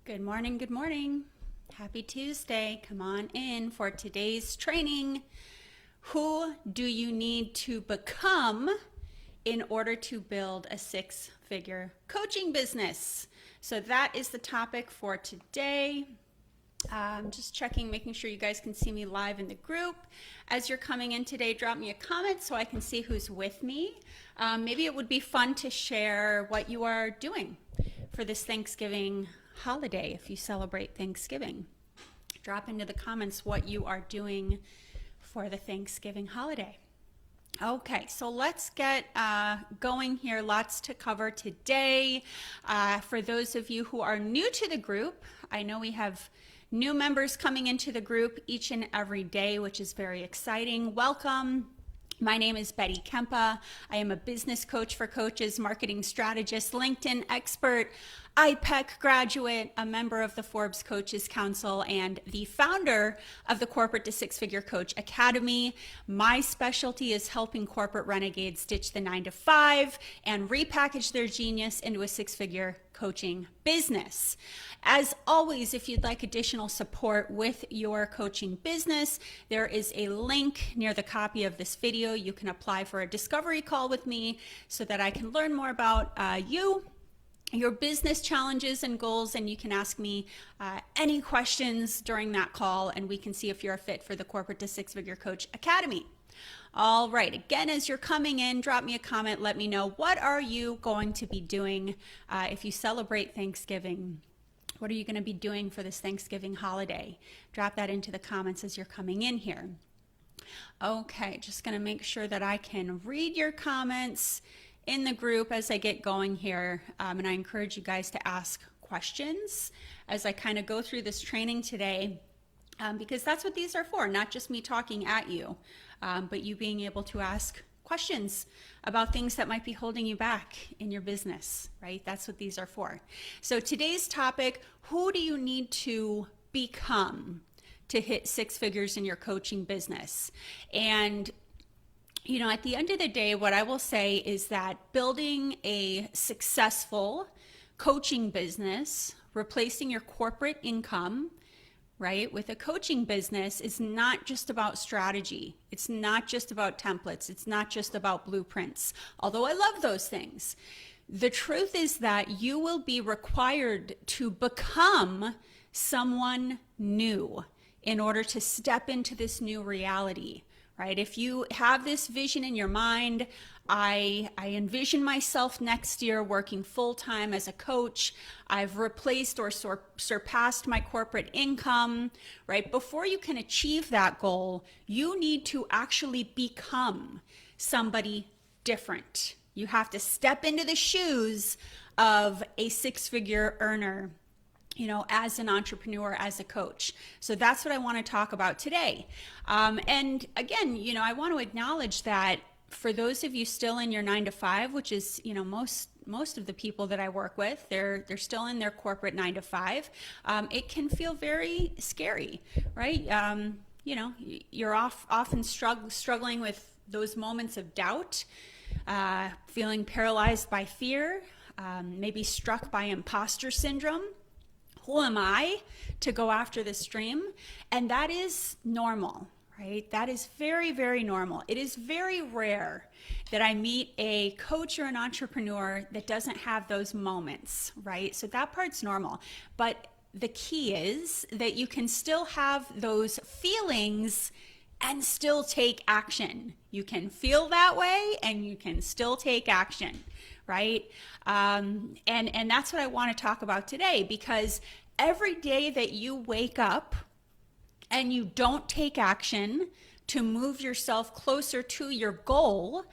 Good morning, good morning. Happy Tuesday. Come on in for today's training. Who do you need to become in order to build a six-figure coaching business? So that is the topic for today. Just checking, making sure you guys can see me live in the group. As you're coming in today, drop me a comment so I can see who's with me. Maybe it would be fun to share what you are doing for this Thanksgiving holiday if you celebrate Thanksgiving. Drop into the comments what you are doing for the Thanksgiving holiday. Okay, so let's get going here. Lots to cover today. For those of you who are new to the group, I know we have new members coming into the group each and every day, which is very exciting. Welcome. My name is Betty Kempa. I am a business coach for coaches, marketing strategist, LinkedIn expert, IPEC graduate, a member of the Forbes Coaches Council, and the founder of the Corporate to Six-Figure Coach Academy. My specialty is helping corporate renegades ditch the 9-to-5 and repackage their genius into a six-figure coaching business. As always, if you'd like additional support with your coaching business, there is a link near the copy of this video. You can apply for a discovery call with me so that I can learn more about you, your business challenges and goals, and you can ask me any questions during that call, and we can see if you're a fit for the Corporate to Six-Figure Coach Academy. All right, again, as you're coming in, drop me a comment. Let me know, what are you going to be doing if you celebrate Thanksgiving? What are you going to be doing for this Thanksgiving holiday? Drop that into the comments as you're coming in here. Okay, just going to make sure that I can read your comments in the group as I get going here. And I encourage you guys to ask questions as I kind of go through this training today, because that's what these are for, not just me talking at you, but you being able to ask questions about things that might be holding you back in your business, right? That's what these are for. So today's topic, who do you need to become to hit six figures in your coaching business? And you know, at the end of the day, what I will say is that building a successful coaching business, replacing your corporate income, right, with a coaching business is not just about strategy. It's not just about templates. It's not just about blueprints, although I love those things. The truth is that you will be required to become someone new in order to step into this new reality. Right? If you have this vision in your mind, I envision myself next year working full-time as a coach. I've replaced or surpassed my corporate income, right? Before you can achieve that goal, you need to actually become somebody different. You have to step into the shoes of a six-figure earner, you know, as an entrepreneur, as a coach. So that's what I want to talk about today. And again, you know, I want to acknowledge that for those of you still in your 9-to-5, which is, you know, most of the people that I work with, they're still in their corporate 9-to-5. It can feel very scary, right? You know, you're often struggling with those moments of doubt, feeling paralyzed by fear, maybe struck by imposter syndrome. Who am I to go after this dream? And that is normal, right? That is very, very normal. It is very rare that I meet a coach or an entrepreneur that doesn't have those moments, right? So that part's normal. But the key is that you can still have those feelings and still take action. You can feel that way and you can still take action, right? And that's what I want to talk about today, because every day that you wake up and you don't take action to move yourself closer to your goal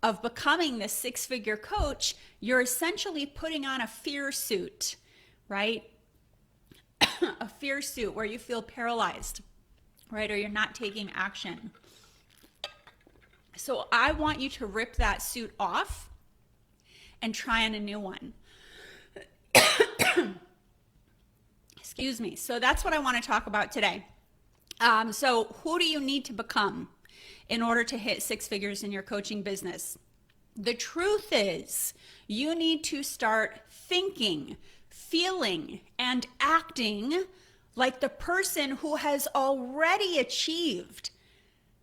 of becoming the six-figure coach, you're essentially putting on a fear suit, right? A fear suit where you feel paralyzed, right? Or you're not taking action. So I want you to rip that suit off and try on a new one. Excuse me. So that's what I want to talk about today. So who do you need to become in order to hit six figures in your coaching business? The truth is, you need to start thinking feeling and acting like the person who has already achieved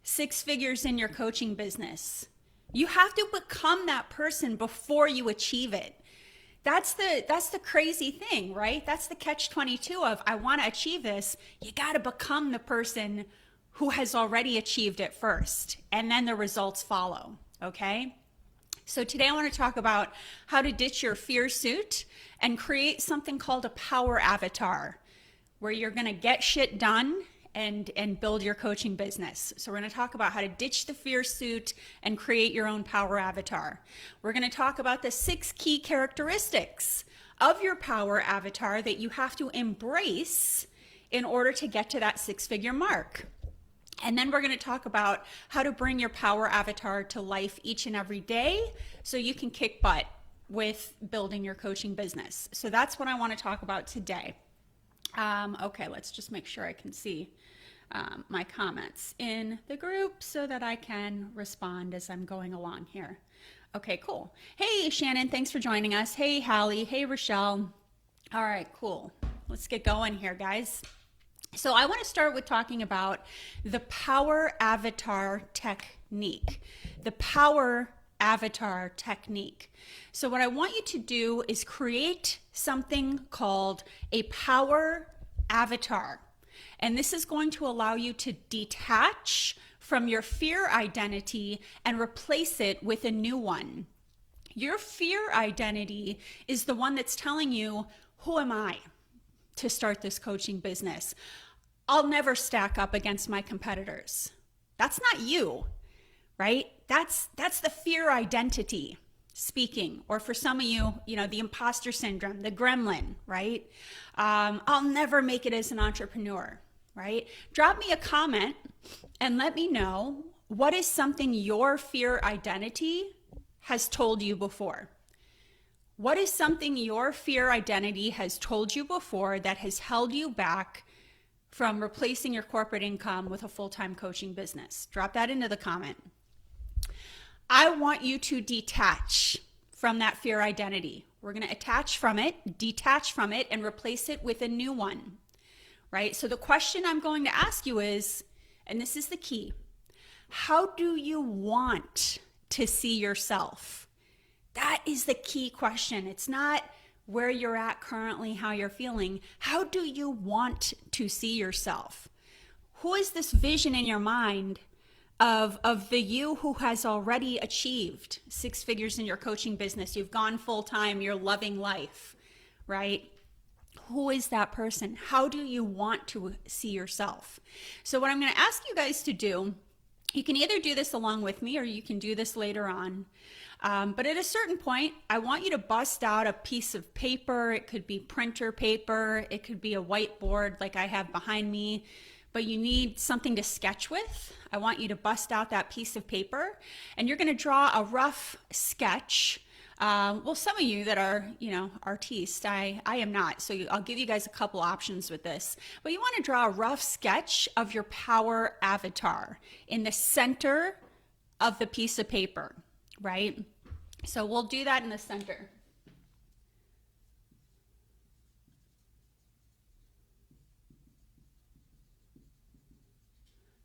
six figures in your coaching business. You have to become that person before you achieve it. That's the crazy thing, right? That's the catch-22 of, I want to achieve this. You got to become the person who has already achieved it first, and then the results follow, okay? So today I want to talk about how to ditch your fear suit and create something called a power avatar, where you're going to get shit done and build your coaching business. So we're going to talk about how to ditch the fear suit and create your own power avatar. We're going to talk about the 6 key characteristics of your power avatar that you have to embrace in order to get to that 6-figure mark. And then we're going to talk about how to bring your power avatar to life each and every day so you can kick butt with building your coaching business. So that's what I want to talk about today. Okay, let's just make sure I can see my comments in the group so that I can respond as I'm going along here. Okay, cool. Hey, Shannon, thanks for joining us. Hey, Hallie. Hey, Rochelle. All right, cool. Let's get going here, guys. So I want to start with talking about the power avatar technique. The power avatar technique. So what I want you to do is create something called a power avatar. And this is going to allow you to detach from your fear identity and replace it with a new one. Your fear identity is the one that's telling you, who am I to start this coaching business? I'll never stack up against my competitors. That's not you, right? That's the fear identity speaking. Or for some of you, the imposter syndrome, the gremlin, right? I'll never make it as an entrepreneur, right? Drop me a comment and let me know, what is something your fear identity has told you before? What is something your fear identity has told you before that has held you back from replacing your corporate income with a full-time coaching business? Drop that into the comment. I want you to detach from that fear identity. We're going to detach from it, and replace it with a new one, right? So the question I'm going to ask you is, and this is the key, how do you want to see yourself? That is the key question. It's not where you're at currently, how you're feeling. How do you want to see yourself? Who is this vision in your mind of the you who has already achieved 6 figures in your coaching business? You've gone full time, you're loving life, right? Who is that person? How do you want to see yourself? So what I'm going to ask you guys to do, you can either do this along with me or you can do this later on. But at a certain point, I want you to bust out a piece of paper. It could be printer paper. It could be a whiteboard like I have behind me, but you need something to sketch with. I want you to bust out that piece of paper and you're going to draw a rough sketch. Well, some of you that are, artistes, I am not. So I'll give you guys a couple options with this, but you want to draw a rough sketch of your power avatar in the center of the piece of paper. Right? So we'll do that in the center.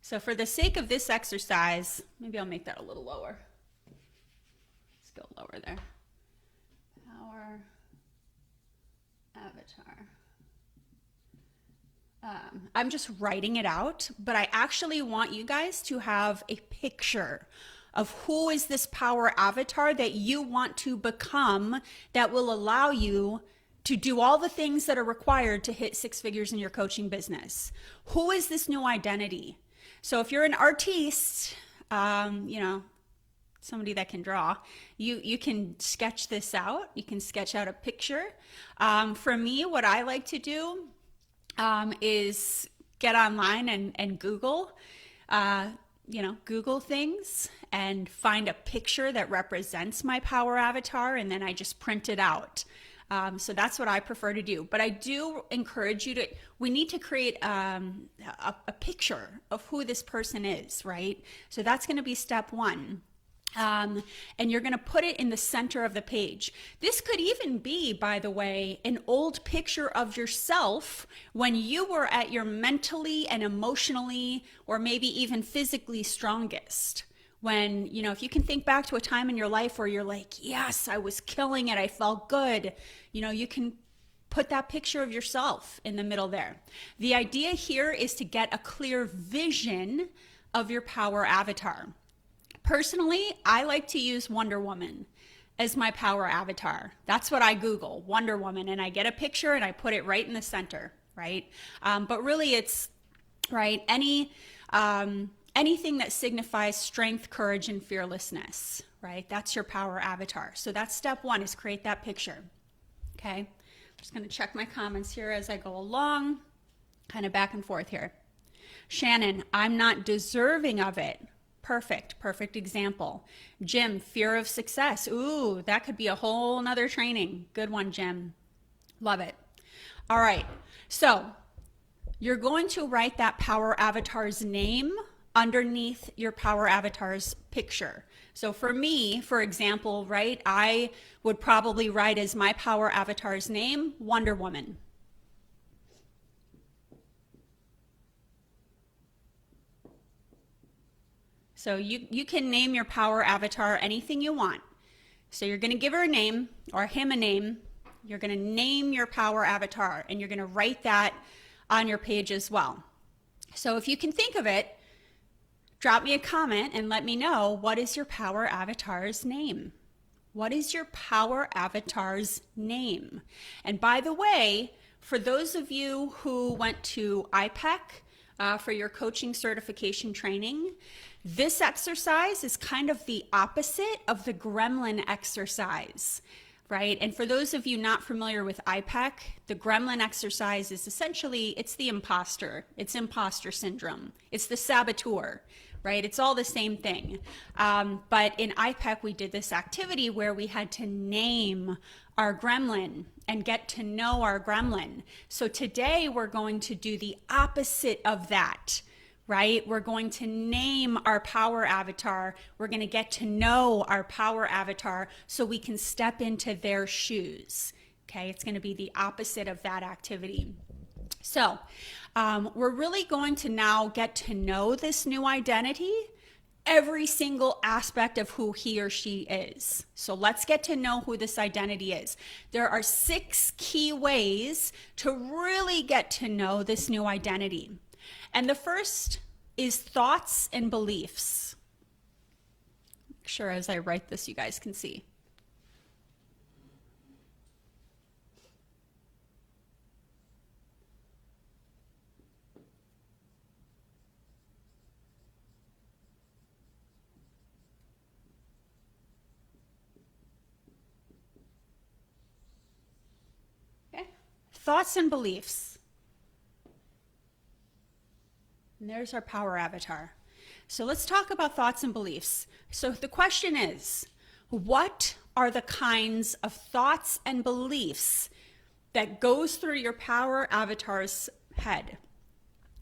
So for the sake of this exercise, maybe I'll make that a little lower. Let's go lower there. Power avatar. I'm just writing it out, but I actually want you guys to have a picture of who is this power avatar that you want to become that will allow you to do all the things that are required to hit 6 figures in your coaching business. Who is this new identity? So if you're an artiste, somebody that can draw, you can sketch this out. You can sketch out a picture. For me, what I like to do is get online and Google, Google things and find a picture that represents my power avatar, and then I just print it out. So that's what I prefer to do. But I do encourage you we need to create a picture of who this person is, right? So that's going to be step 1. And you're going to put it in the center of the page. This could even be, by the way, an old picture of yourself when you were at your mentally and emotionally, or maybe even physically strongest. When, you know, if you can think back to a time in your life where you're like, yes, I was killing it, I felt good, you know, you can put that picture of yourself in the middle there. The idea here is to get a clear vision of your power avatar. Personally, I like to use Wonder Woman as my power avatar. That's what I Google, Wonder Woman, and I get a picture and I put it right in the center, right? But really it's, right, anything that signifies strength, courage, and fearlessness, right? That's your power avatar. So that's step one, is create that picture, okay? I'm just gonna check my comments here as I go along, kind of back and forth here. Shannon, I'm not deserving of it. Perfect example. Jim, fear of success. Ooh, that could be a whole nother training. Good one, Jim. Love it. All right, so you're going to write that power avatar's name underneath your power avatar's picture. So for me, for example, right, I would probably write as my power avatar's name, Wonder Woman. So you can name your power avatar anything you want. So you're going to give her a name or him a name. You're going to name your power avatar and you're going to write that on your page as well. So if you can think of it, drop me a comment and let me know, what is your power avatar's name? What is your power avatar's name? And by the way, for those of you who went to IPEC for your coaching certification training, this exercise is kind of the opposite of the Gremlin exercise, right? And for those of you not familiar with IPEC, the Gremlin exercise is essentially, it's the imposter. It's imposter syndrome. It's the saboteur, right? It's all the same thing. But in IPEC, we did this activity where we had to name our gremlin and get to know our gremlin. So today we're going to do the opposite of that, right? We're going to name our power avatar. We're going to get to know our power avatar so we can step into their shoes. Okay, it's going to be the opposite of that activity. So we're really going to now get to know this new identity, every single aspect of who he or she is. So let's get to know who this identity is. There are 6 key ways to really get to know this new identity. And the first is thoughts and beliefs. Make sure as I write this, you guys can see. Okay. Thoughts and beliefs. And there's our power avatar. So let's talk about thoughts and beliefs. So the question is, what are the kinds of thoughts and beliefs that goes through your power avatar's head?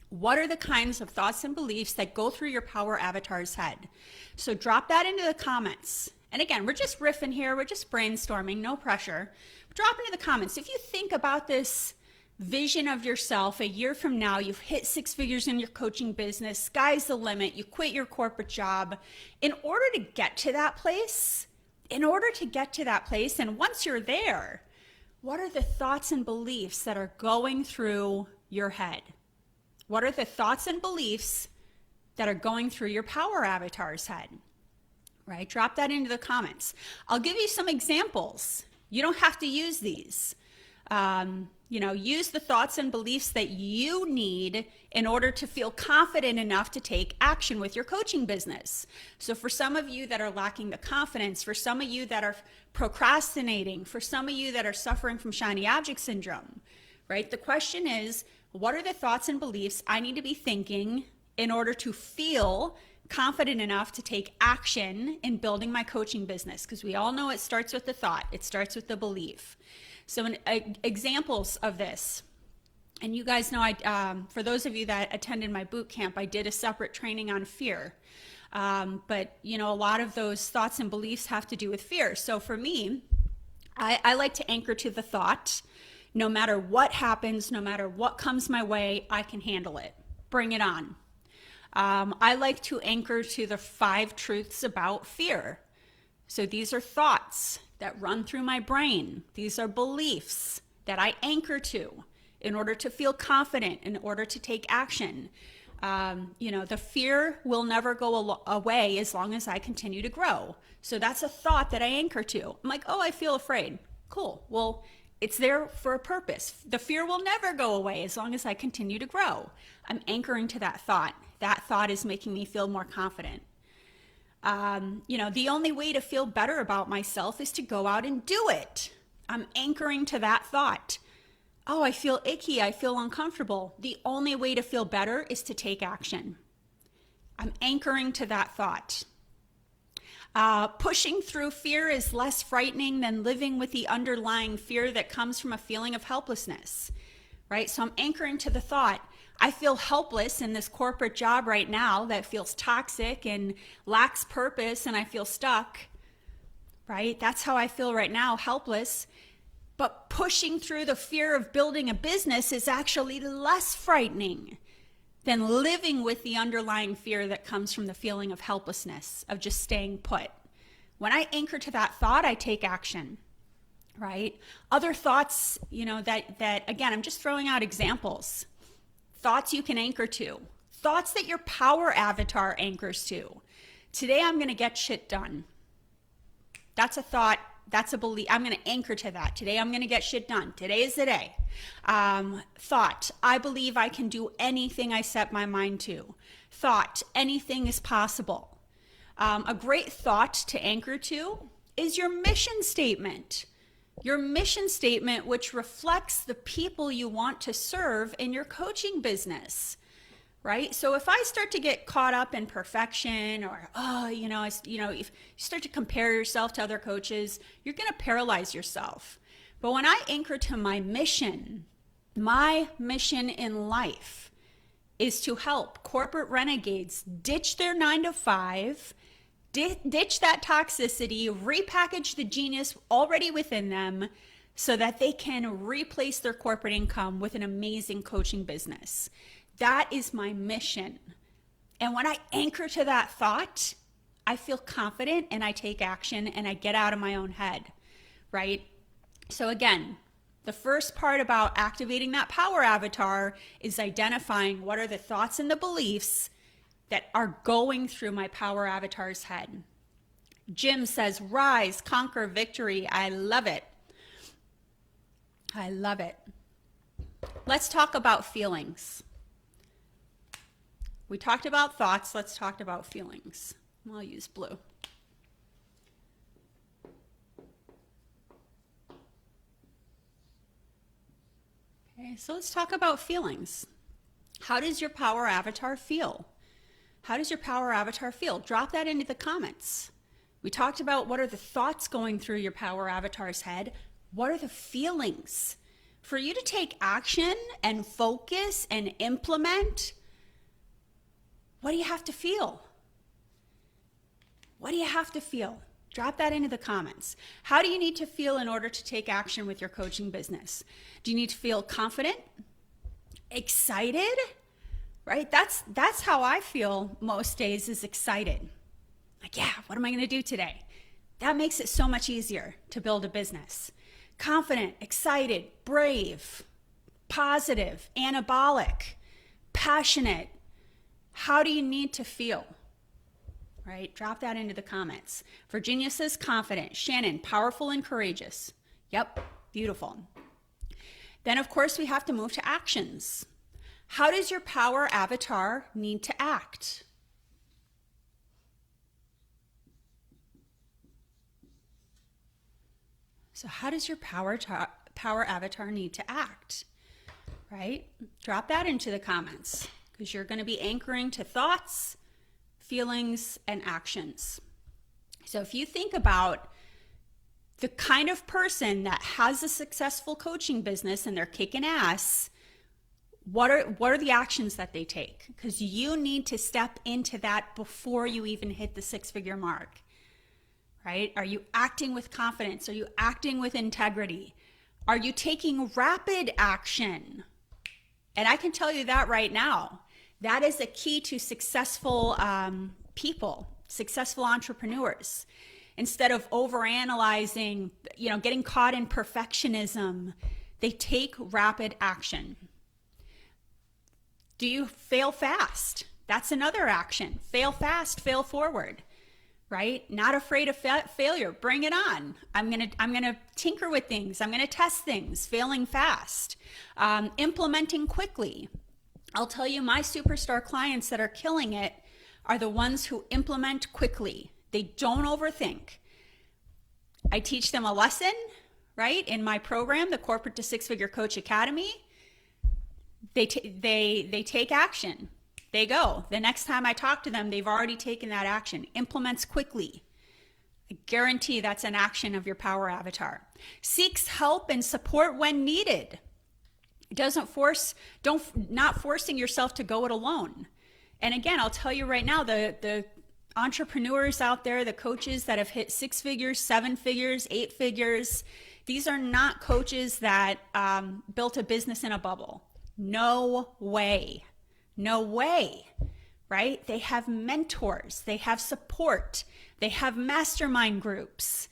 What are the kinds of thoughts and beliefs that go through your power avatar's head? So drop that into the comments. And again, we're just riffing here. We're just brainstorming, no pressure. Drop into the comments. If you think about this vision of yourself a year from now, you've hit 6 figures in your coaching business, sky's the limit, you quit your corporate job. In order to get to that place, and once you're there, what are the thoughts and beliefs that are going through your head? What are the thoughts and beliefs that are going through your power avatar's head? Right? Drop that into the comments. I'll give you some examples. You don't have to use these. Use the thoughts and beliefs that you need in order to feel confident enough to take action with your coaching business. So for some of you that are lacking the confidence, for some of you that are procrastinating, for some of you that are suffering from shiny object syndrome, right? The question is, what are the thoughts and beliefs I need to be thinking in order to feel confident enough to take action in building my coaching business? Because we all know it starts with the thought. It starts with the belief. So examples of this, and you guys know, for those of you that attended my boot camp, I did a separate training on fear. But, you know, a lot of those thoughts and beliefs have to do with fear. So for me, I like to anchor to the thought, no matter what happens, no matter what comes my way, I can handle it. Bring it on. I like to anchor to the 5 truths about fear. So these are thoughts that run through my brain. These are beliefs that I anchor to in order to feel confident, in order to take action. You know, the fear will never go away as long as I continue to grow. So that's a thought that I anchor to. I'm like, oh, I feel afraid. Cool. Well, it's there for a purpose. The fear will never go away as long as I continue to grow. I'm anchoring to that thought. That thought is making me feel more confident. You know, the only way to feel better about myself is to go out and do it. I'm anchoring to that thought. Oh, I feel icky. I feel uncomfortable. The only way to feel better is to take action. I'm anchoring to that thought. Pushing through fear is less frightening than living with the underlying fear that comes from a feeling of helplessness, right? So I'm anchoring to the thought, I feel helpless in this corporate job right now that feels toxic and lacks purpose, and I feel stuck, right? That's how I feel right now, helpless. But pushing through the fear of building a business is actually less frightening than living with the underlying fear that comes from the feeling of helplessness, of just staying put. When I anchor to that thought, I take action, right? Other thoughts, you know, that again, I'm just throwing out examples. Thoughts you can anchor to. Thoughts that your power avatar anchors to. Today, I'm going to get shit done. That's a thought. That's a belief. I'm going to anchor to that. Today, I'm going to get shit done. Today is the day. Thought, I believe I can do anything I set my mind to. Thought, anything is possible. A great thought to anchor to is your mission statement. Your mission statement, which reflects the people you want to serve in your coaching business. Right? So if I start to get caught up in perfection or, if you start to compare yourself to other coaches, you're going to paralyze yourself. But when I anchor to my mission in life is to help corporate renegades ditch their 9-to-5, ditch that toxicity, repackage the genius already within them so that they can replace their corporate income with an amazing coaching business. That is my mission. And when I anchor to that thought, I feel confident and I take action and I get out of my own head, right? So again, the first part about activating that power avatar is identifying what are the thoughts and the beliefs that are going through my power avatar's head. Jim says, rise, conquer, victory. I love it. I love it. Let's talk about feelings. We talked about thoughts. Let's talk about feelings. I'll use blue. Okay, so let's talk about feelings. How does your power avatar feel? How does your power avatar feel? Drop that into the comments. We talked about what are the thoughts going through your power avatar's head. What are the feelings? For you to take action and focus and implement, what do you have to feel? What do you have to feel? Drop that into the comments. How do you need to feel in order to take action with your coaching business? Do you need to feel confident? Excited? Right? That's how I feel most days, is excited. Like, yeah, what am I going to do today? That makes it so much easier to build a business. Confident, excited, brave, positive, anabolic, passionate. How do you need to feel? Right? Drop that into the comments. Virginia says confident. Shannon, powerful and courageous. Yep, beautiful. Then, of course, we have to move to actions. How does your power avatar need to act? So how does your power avatar need to act? Right? Drop that into the comments, because you're going to be anchoring to thoughts, feelings, and actions. So if you think about the kind of person that has a successful coaching business and they're kicking ass, What are the actions that they take? Because you need to step into that before you even hit the 6-figure mark, right? Are you acting with confidence? Are you acting with integrity? Are you taking rapid action? And I can tell you that right now, that is a key to successful people, successful entrepreneurs. Instead of overanalyzing, getting caught in perfectionism, they take rapid action. Do you fail fast? That's another action. Fail fast, fail forward, right? Not afraid of failure. Bring it on. I'm gonna tinker with things. I'm gonna test things. Failing fast, implementing quickly. I'll tell you, my superstar clients that are killing it are the ones who implement quickly. They don't overthink. I teach them a lesson, right? In my program, the Corporate to 6-Figure Coach Academy. They take action. They go. The next time I talk to them, they've already taken that action. Implements quickly. I guarantee that's an action of your power avatar. Seeks help and support when needed. Not forcing yourself to go it alone. And again, I'll tell you right now, the entrepreneurs out there, the coaches that have hit 6 figures, 7 figures, 8 figures, these are not coaches that built a business in a bubble. No way. No way, right? They have mentors, they have support, they have mastermind groups,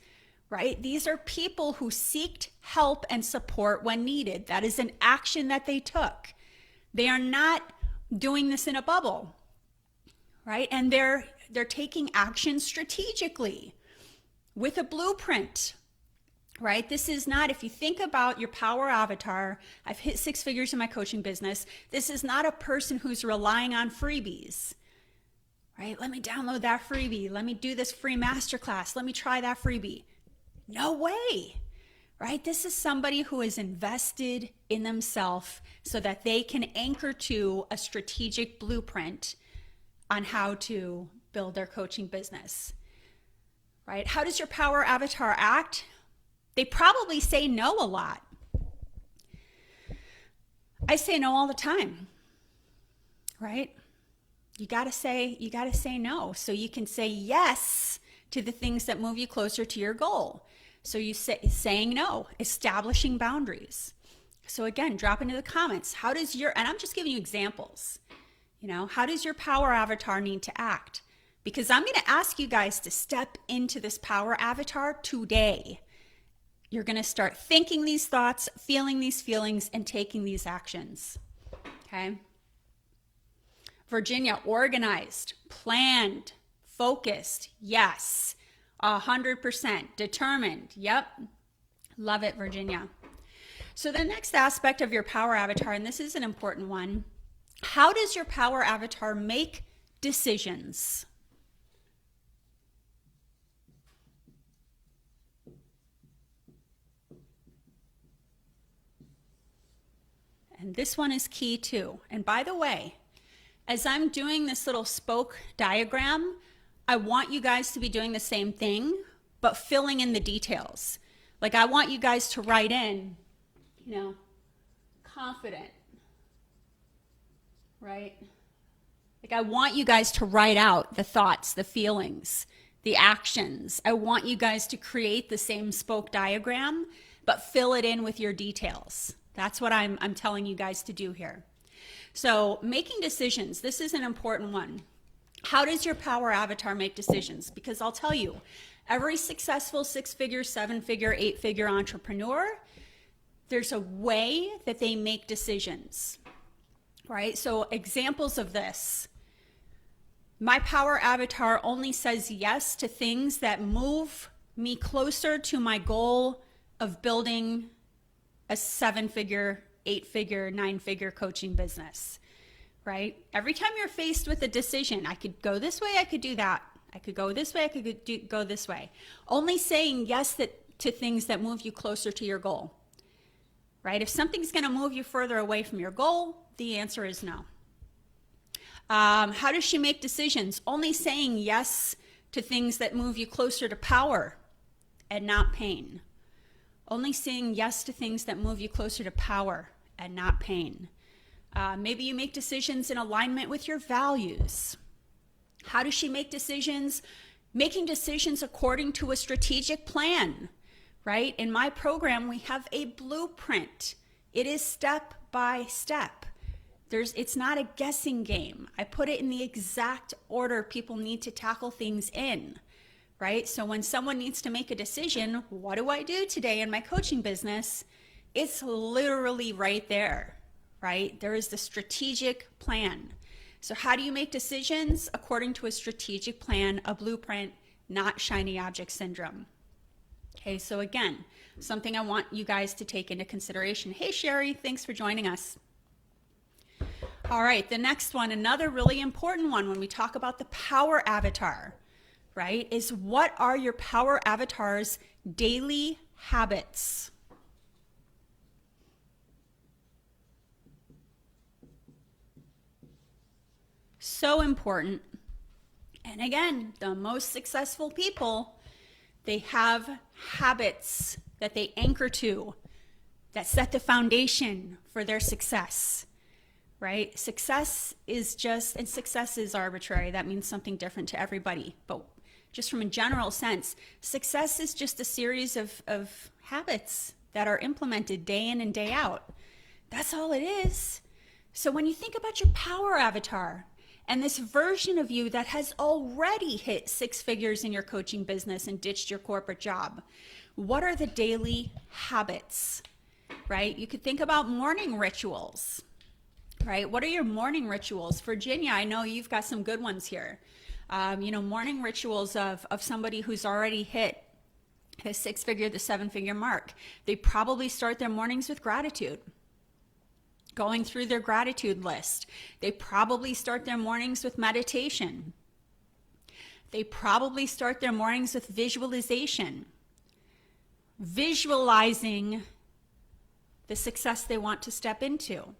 right? These are people who seeked help and support when needed. That is an action that they took. They are not doing this in a bubble, right? And they're taking action strategically with a blueprint. Right? This is not, if you think about your power avatar, I've hit 6 figures in my coaching business. This is not a person who's relying on freebies, right? Let me download that freebie. Let me do this free masterclass. Let me try that freebie. No way, right? This is somebody who is invested in themselves so that they can anchor to a strategic blueprint on how to build their coaching business, right? How does your power avatar act? They probably say no a lot. I say no all the time, right? You gotta say no so you can say yes to the things that move you closer to your goal. So saying no, establishing boundaries. So again, drop into the comments. And I'm just giving you examples. How does your power avatar need to act? Because I'm gonna ask you guys to step into this power avatar today. You're going to start thinking these thoughts, feeling these feelings, and taking these actions. Okay? Virginia, organized, planned, focused. Yes. 100%. Determined. Yep. Love it, Virginia. So the next aspect of your power avatar, and this is an important one, how does your power avatar make decisions? And this one is key too. And by the way, as I'm doing this little spoke diagram, I want you guys to be doing the same thing, but filling in the details. Like I want you guys to write in, confident, right? Like I want you guys to write out the thoughts, the feelings, the actions. I want you guys to create the same spoke diagram, but fill it in with your details. That's what I'm telling you guys to do here. So making decisions, this is an important one. How does your power avatar make decisions? Because I'll tell you, every successful 6-figure, 7-figure, 8-figure entrepreneur, there's a way that they make decisions, right? So examples of this. My power avatar only says yes to things that move me closer to my goal of building a 7-figure, 8-figure, 9-figure coaching business, right? Every time you're faced with a decision, I could go this way, I could do that. I could go this way, I could go this way. Only saying yes to things that move you closer to your goal, right? If something's gonna move you further away from your goal, the answer is no. How does she make decisions? Only saying yes to things that move you closer to power and not pain. Only saying yes to things that move you closer to power and not pain. Maybe you make decisions in alignment with your values. How does she make decisions? Making decisions according to a strategic plan, right? In my program, we have a blueprint. It is step by step. It's not a guessing game. I put it in the exact order people need to tackle things in, right? So when someone needs to make a decision, what do I do today in my coaching business? It's literally right there, right? There is the strategic plan. So how do you make decisions? According to a strategic plan, a blueprint, not shiny object syndrome. Okay, so again, something I want you guys to take into consideration. Hey, Sherry, thanks for joining us. All right, the next one, another really important one when we talk about the power avatar, right, is what are your power avatar's daily habits? So important. And again, the most successful people, they have habits that they anchor to that set the foundation for their success, right? Success is arbitrary. That means something different to everybody. But just from a general sense, success is just a series of habits that are implemented day in and day out. That's all it is. So when you think about your power avatar, and this version of you that has already hit 6 figures in your coaching business and ditched your corporate job, what are the daily habits, right? You could think about morning rituals, right? What are your morning rituals? Virginia, I know you've got some good ones here. Morning rituals of somebody who's already hit the 6-figure, the 7-figure mark. They probably start their mornings with gratitude. Going through their gratitude list. They probably start their mornings with meditation. They probably start their mornings with visualization. Visualizing the success they want to step into.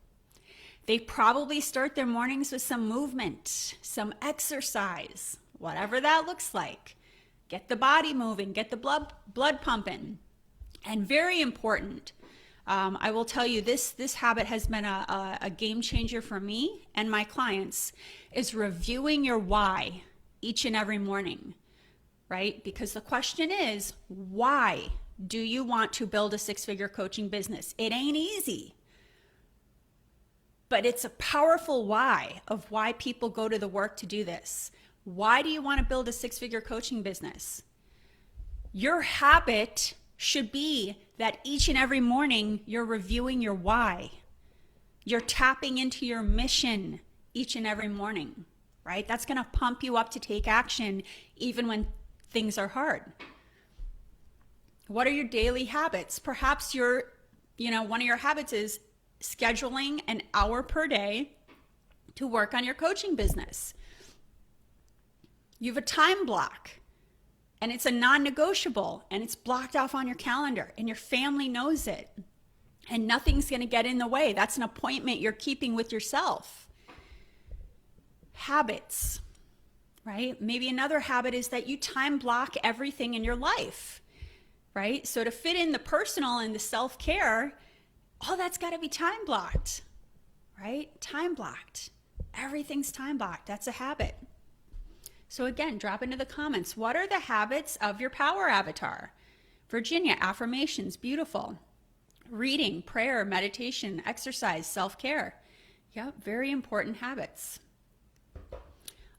They probably start their mornings with some movement, some exercise, whatever that looks like. Get the body moving, get the blood pumping. And very important, I will tell you this habit has been a game changer for me and my clients, is reviewing your why each and every morning, right? Because the question is, why do you want to build a 6-figure coaching business? It ain't easy, but it's a powerful why of why people go to the work to do this. Why do you want to build a 6-figure coaching business? Your habit should be that each and every morning you're reviewing your why. You're tapping into your mission each and every morning, right? That's going to pump you up to take action even when things are hard. What are your daily habits? Perhaps one of your habits is scheduling an hour per day to work on your coaching business. You have a time block. And it's a non-negotiable, and it's blocked off on your calendar, and your family knows it, and nothing's going to get in the way. That's an appointment you're keeping with yourself. Habits, right? Maybe another habit is that you time block everything in your life, right? So to fit in the personal and the self-care, all that's got to be time blocked, right? Time blocked. Everything's time blocked. That's a habit. So again, drop into the comments. What are the habits of your power avatar? Virginia, affirmations, beautiful. Reading, prayer, meditation, exercise, self-care. Yep, very important habits.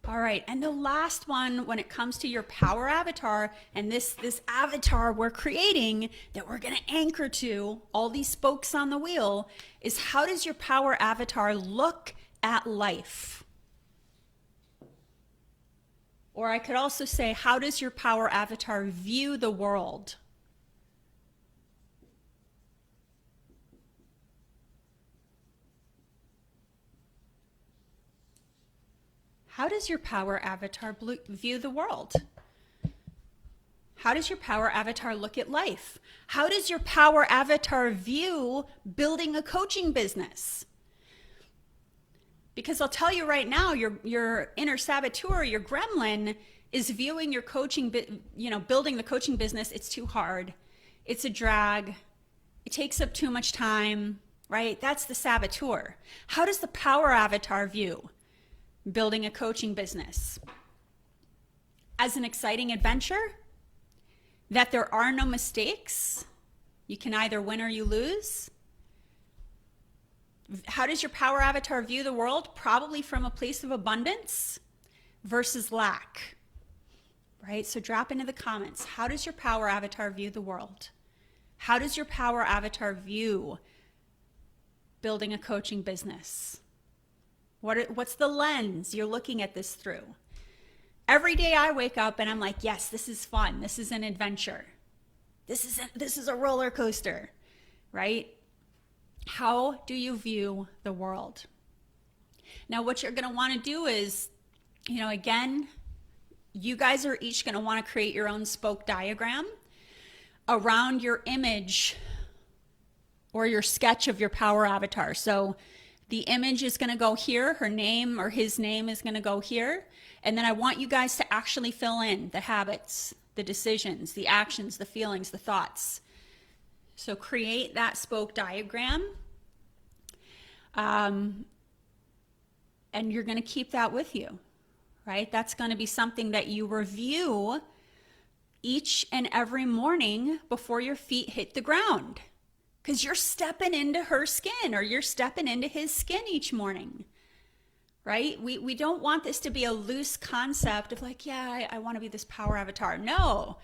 All right, and the last one when it comes to your power avatar, and this avatar we're creating that we're gonna anchor to, all these spokes on the wheel, is how does your power avatar look at life? Or I could also say, how does your power avatar view the world? How does your power avatar view the world? How does your power avatar look at life? How does your power avatar view building a coaching business? Because I'll tell you right now, your inner saboteur, your gremlin, is viewing your coaching, building the coaching business, it's too hard. It's a drag. It takes up too much time, right? That's the saboteur. How does the power avatar view building a coaching business? As an exciting adventure, that there are no mistakes. You can either win or you lose. How does your power avatar view the world? Probably from a place of abundance versus lack, right? So drop into the comments. How does your power avatar view the world? How does your power avatar view building a coaching business? What's the lens you're looking at this through? Every day I wake up and I'm like, yes, this is fun. This is an adventure. This is a roller coaster, right? How do you view the world? Now, what you're going to want to do is, again, you guys are each going to want to create your own spoke diagram around your image or your sketch of your power avatar. So the image is going to go here, her name or his name is going to go here. And then I want you guys to actually fill in the habits, the decisions, the actions, the feelings, the thoughts. So create that spoke diagram. And you're going to keep that with you, right? That's going to be something that you review each and every morning before your feet hit the ground, because you're stepping into her skin or you're stepping into his skin each morning, right? We don't want this to be a loose concept of like, yeah, I want to be this power avatar. No,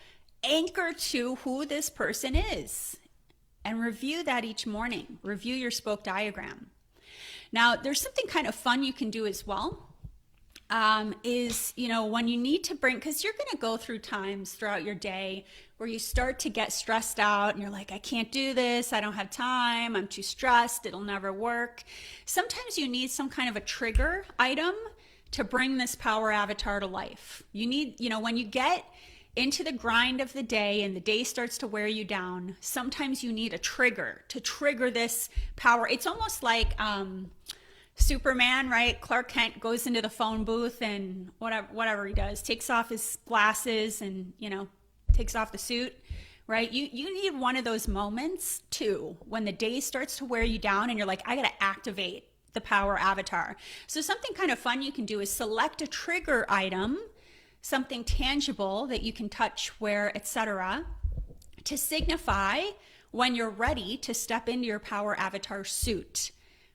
anchor to who this person is and review that each morning. Review your spoke diagram. Now, there's something kind of fun you can do as well. When you need to bring, because you're going to go through times throughout your day where you start to get stressed out and you're like, I can't do this. I don't have time. I'm too stressed. It'll never work. Sometimes you need some kind of a trigger item to bring this power avatar to life. You need, when you get into the grind of the day and the day starts to wear you down, sometimes you need a trigger to trigger this power. It's almost like, Superman, right? Clark Kent goes into the phone booth and whatever he does, takes off his glasses and, takes off the suit, right? You need one of those moments too, when the day starts to wear you down and you're like, I got to activate the power avatar. So something kind of fun you can do is select a trigger item, something tangible that you can touch, wear, etc., to signify when you're ready to step into your power avatar suit.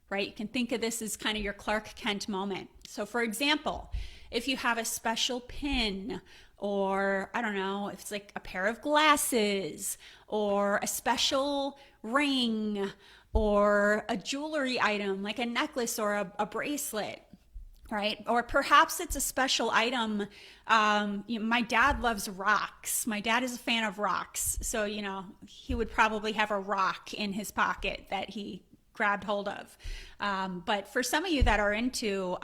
Right? You can think of this as kind of your Clark Kent moment. So for example, if you have a special pin, or I don't know, if it's like a pair of glasses or a special ring or a jewelry item like a necklace or a bracelet, right? Or perhaps it's a special item. My dad loves rocks. My dad is a fan of rocks. So, he would probably have a rock in his pocket that he grabbed hold of. But for some of you that are into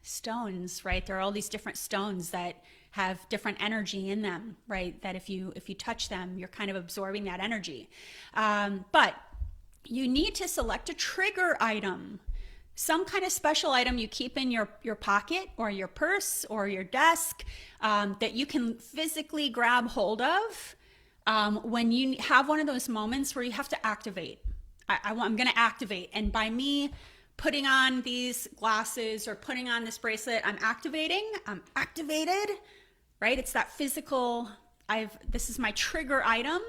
stones, right, there are all these different stones that have different energy in them, right, that if you touch them, you're kind of absorbing that energy. But you need to select a trigger item, some kind of special item you keep in your pocket or your purse or your desk, that you can physically grab hold of when you have one of those moments where you have to activate. I'm going to activate. And by me putting on these glasses or putting on this bracelet, I'm activated, right? It's that physical, this is my trigger item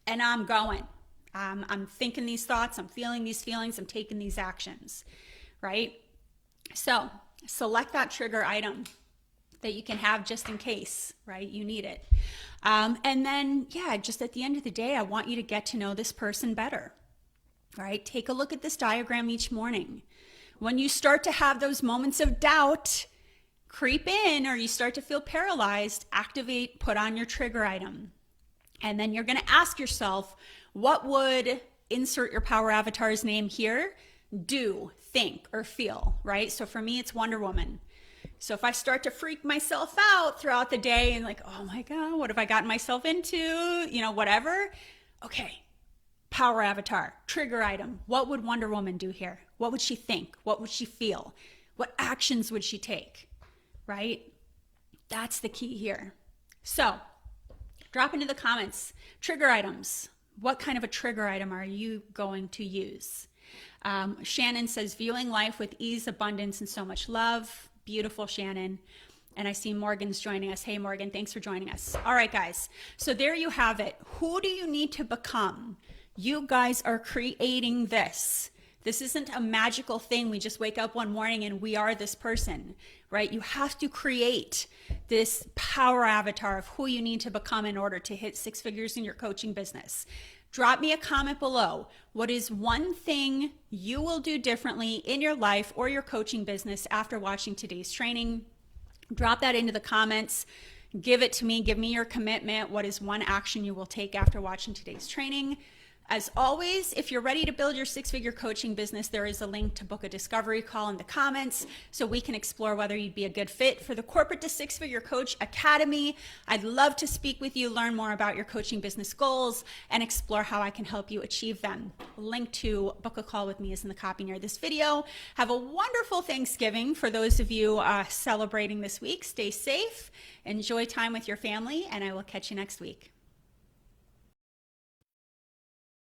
and I'm going. I'm thinking these thoughts, I'm feeling these feelings, I'm taking these actions, right? So select that trigger item that you can have just in case, right? You need it. And then, just at the end of the day, I want you to get to know this person better. All right, take a look at this diagram each morning. When you start to have those moments of doubt creep in or you start to feel paralyzed, activate, put on your trigger item. And then you're going to ask yourself, what would insert your power avatar's name here do, think, or feel, right? So for me, it's Wonder Woman. So if I start to freak myself out throughout the day and like, oh my God, what have I gotten myself into? Whatever. Okay. Power avatar, trigger item. What would Wonder Woman do here? What would she think? What would she feel? What actions would she take? Right? That's the key here. So drop into the comments, trigger items. What kind of a trigger item are you going to use? Shannon says, viewing life with ease, abundance, and so much love. Beautiful, Shannon. And I see Morgan's joining us. Hey, Morgan, thanks for joining us. All right, guys. So there you have it. Who do you need to become? You guys are creating this. This isn't a magical thing. We just wake up one morning and we are this person, right? You have to create this power avatar of who you need to become in order to hit 6 figures in your coaching business. Drop me a comment below. What is one thing you will do differently in your life or your coaching business after watching today's training? Drop that into the comments. Give it to me. Give me your commitment. What is one action you will take after watching today's training? As always, if you're ready to build your 6-figure coaching business, there is a link to book a discovery call in the comments so we can explore whether you'd be a good fit for the Corporate to 6-Figure Coach Academy. I'd love to speak with you, learn more about your coaching business goals, and explore how I can help you achieve them. Link to book a call with me is in the copy near this video. Have a wonderful Thanksgiving for those of you celebrating this week. Stay safe, enjoy time with your family, and I will catch you next week.